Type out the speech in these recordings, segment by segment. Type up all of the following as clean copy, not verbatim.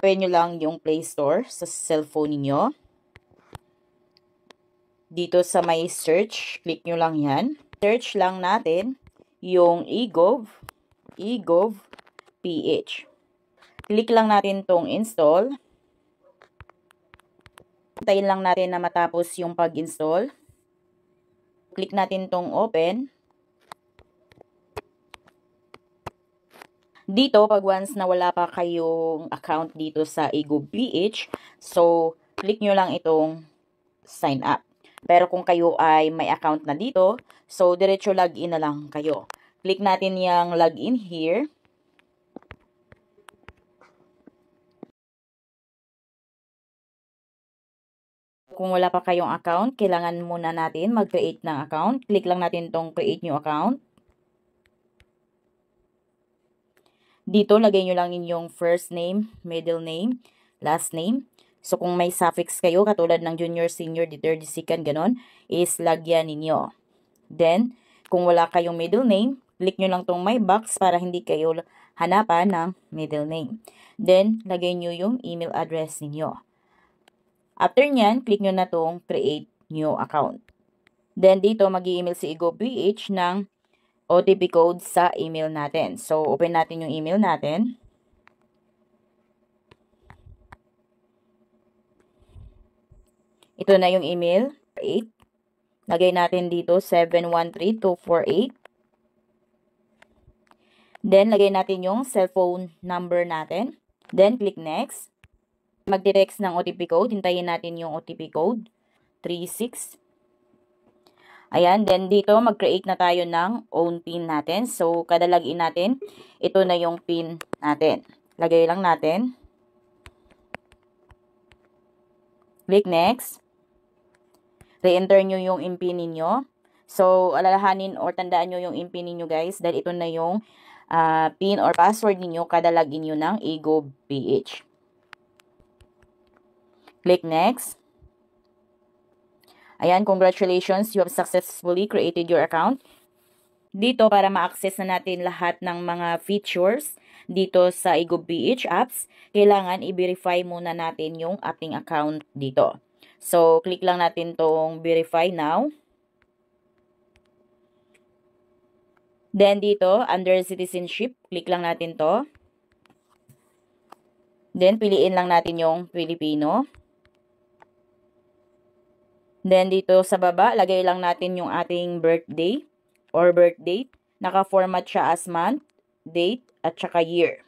Open nyo lang yung Play Store sa cellphone niyo. Dito sa may search, click nyo lang yan. Search lang natin yung eGov.ph. Click lang natin tong install. Hintayin lang natin na matapos yung pag-install. Click natin tong open. Dito, pag once na wala pa kayong account dito sa eGov.ph, so click nyo lang itong sign up. Pero kung kayo ay may account na dito, so diretso login na lang kayo. Click natin yung login here. Kung wala pa kayong account, kailangan muna natin mag-create ng account. Click lang natin tong create new account. Dito, lagay nyo lang inyong first name, middle name, last name. So, kung may suffix kayo, katulad ng junior, senior, third, second, ganon, is lagyan ninyo. Then, kung wala kayong middle name, click nyo lang tong my box para hindi kayo hanapan ng middle name. Then, lagay nyo yung email address ninyo. After nyan, click nyo na tong create new account. Then, dito, mag-i-email si eGov.ph ng OTP code sa email natin. So, open natin yung email natin. Ito na yung email. 8. Lagay natin dito 713248. Then, lagay natin yung cellphone number natin. Then, click next. Mag-text ng OTP code. Hintayin natin yung OTP code. 36. Ayan, then dito mag-create na tayo ng own PIN natin. So, kada login natin, ito na yung PIN natin. Lagay lang natin. Click next. Re-enter nyo yung PIN ninyo. So, alalahanin or tandaan nyo yung PIN ninyo guys, dahil ito na yung PIN or password ninyo kada login nyo ng eGov.ph. Click next. Ayan, congratulations, you have successfully created your account. Dito, para ma-access na natin lahat ng mga features dito sa eGov.ph apps, kailangan i-verify muna natin yung ating account dito. So, click lang natin tong verify now. Then dito, under citizenship, click lang natin to. Then, piliin lang natin yung Filipino. Then, dito sa baba, lagay lang natin yung ating birthday or birth date. Naka-format siya as month, date, at saka year.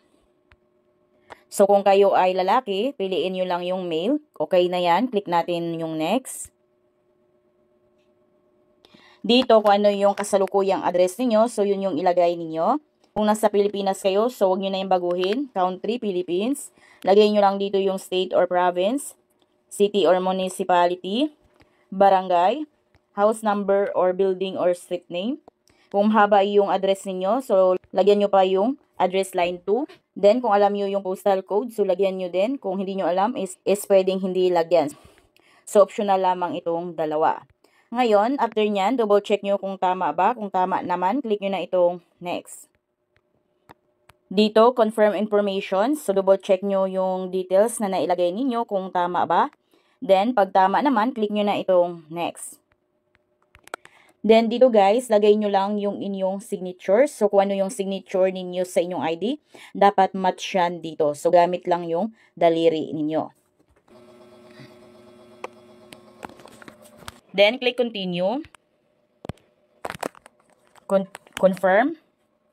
So, kung kayo ay lalaki, piliin nyo lang yung male. Okay na yan. Click natin yung next. Dito, kung ano yung kasalukuyang address niyo, so yun yung ilagay niyo. Kung nasa Pilipinas kayo, so huwag nyo na yung baguhin. Country, Philippines. Lagay nyo lang dito yung state or province, city or municipality, barangay, house number or building or street name. Kung haba yung address niyo, so lagyan nyo pa yung address line 2. Then, kung alam nyo yung postal code, so lagyan nyo din. Kung hindi nyo alam, is pwedeng hindi lagyan. So, optional lamang itong dalawa. Ngayon, after nyan, double check nyo kung tama ba. Kung tama naman, click nyo na itong next. Dito, confirm information. So, double check nyo yung details na nailagay ninyo kung tama ba. Then, pag tama naman, click nyo na itong next. Then, dito guys, lagay nyo lang yung inyong signature. So, kung ano yung signature ninyo sa inyong ID, dapat match yan dito. So, gamit lang yung daliri ninyo. Then, click continue. Confirm.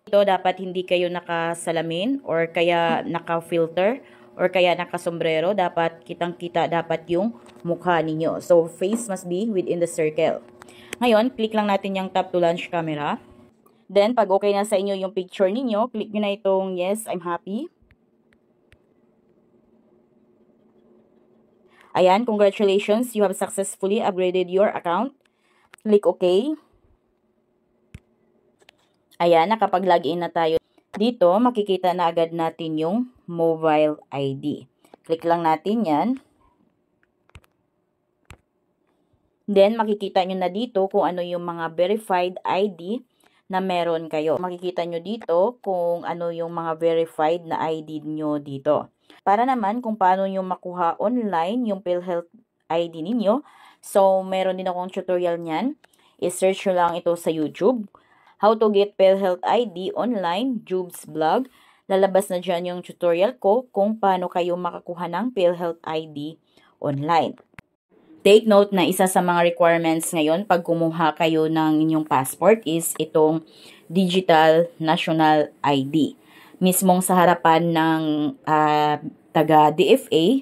Ito, dapat hindi kayo nakasalamin or kaya naka-filter or kaya nakasombrero. Dapat kitang-kita dapat yung mukha ninyo. So, face must be within the circle. Ngayon, click lang natin yung tap to launch camera. Then, pag okay na sa inyo yung picture ninyo, click nyo na itong yes, I'm happy. Ayan, congratulations, you have successfully upgraded your account. Click OK. Ayan, nakapag-login na tayo. Dito, makikita na agad natin yung mobile ID. Click lang natin yan. Then, makikita nyo na dito kung ano yung mga verified ID na meron kayo. Makikita nyo dito kung ano yung mga verified na ID nyo dito. Para naman kung paano nyo makuha online yung PhilHealth ID ninyo, so meron din akong tutorial niyan. I-search nyo lang ito sa YouTube. How to get PhilHealth ID online, Jubes Vlog. Lalabas na dyan yung tutorial ko kung paano kayo makakuha ng PhilHealth ID online. Take note na isa sa mga requirements ngayon pag kumuha kayo ng inyong passport is itong Digital National ID. Mismong sa harapan ng taga DFA,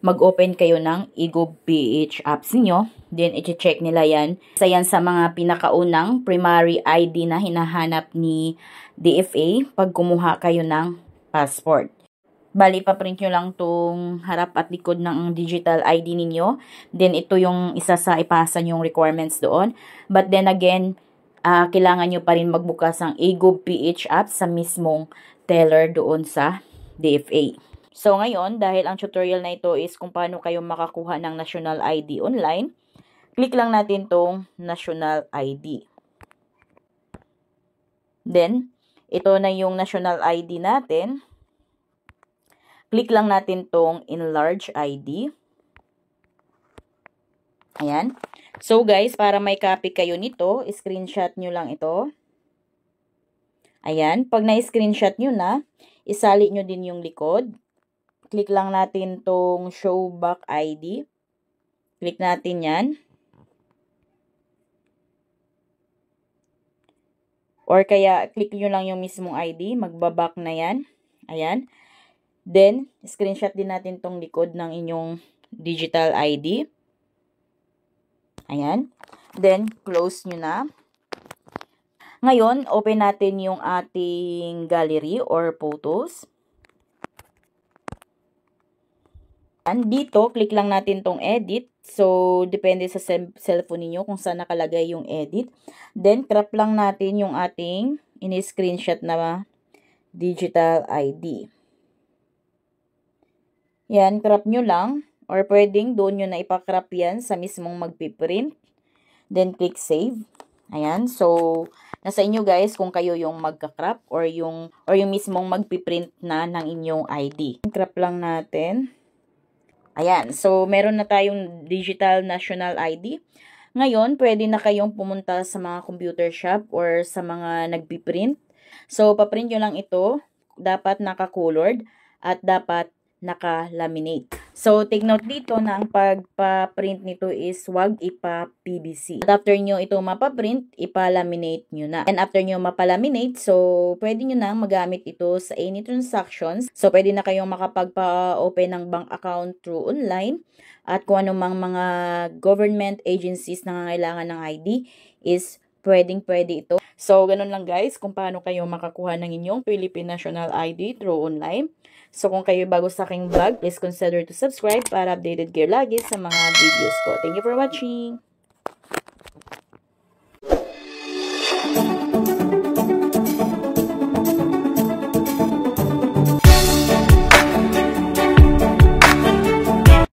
mag-open kayo ng eGov.ph apps niyo. Then, i-check nila yan. Isa yan sa mga pinakaunang primary ID na hinahanap ni DFA pag kumuha kayo ng passport. Bali, paprint nyo lang tong harap at likod ng digital ID ninyo. Then, ito yung isa sa ipasa nyong requirements doon. But then again, kailangan nyo pa rin magbukas ng eGov.ph app sa mismong teller doon sa DFA. So, ngayon, dahil ang tutorial na ito is kung paano kayo makakuha ng national ID online, click lang natin tong national ID. Then, ito na yung national ID natin. Click lang natin tong enlarge ID. Ayan. So guys, para may copy kayo nito, screenshot nyo lang ito. Ayan. Pag na-screenshot nyo na, isali nyo din yung likod. Click lang natin tong show back ID. Click natin yan. Or kaya, click nyo lang yung mismong ID. Magbaback na yan. Ayan. Then, screenshot din natin tong likod ng inyong digital ID. Ayan. Then, close nyo na. Ngayon, open natin yung ating gallery or photos. And dito, click lang natin tong edit. So, depende sa cellphone niyo kung saan nakalagay yung edit. Then, crop lang natin yung ating ini-screenshot na digital ID. Yan, crop nyo lang. Or pwedeng doon nyo na ipakrop yan sa mismong magpiprint. Then, click save. Ayan. So, nasa inyo guys kung kayo yung magka-crop or yung mismong magpiprint na ng inyong ID. Crop lang natin. Ayan. So, meron na tayong digital national ID. Ngayon, pwede na kayong pumunta sa mga computer shop or sa mga nagpiprint. So, paprint nyo lang ito. Dapat naka-colored at dapat naka-laminate. So, take note dito na ang pagpa-print nito is wag ipa-PVC. At after nyo ito mapaprint, ipa-laminate nyo na. And after nyo mapalaminate, so, pwede nyo na magamit ito sa any transactions. So, pwede na kayong makapagpa-open ng bank account through online. At kung anumang mga government agencies na nangangailangan ng ID is pwede ito. So, ganun lang guys kung paano kayo makakuha ng inyong Philippine National ID through online. So, kung kayo bago sa aking vlog, please consider to subscribe para updated kayo lagi sa mga videos ko. Thank you for watching!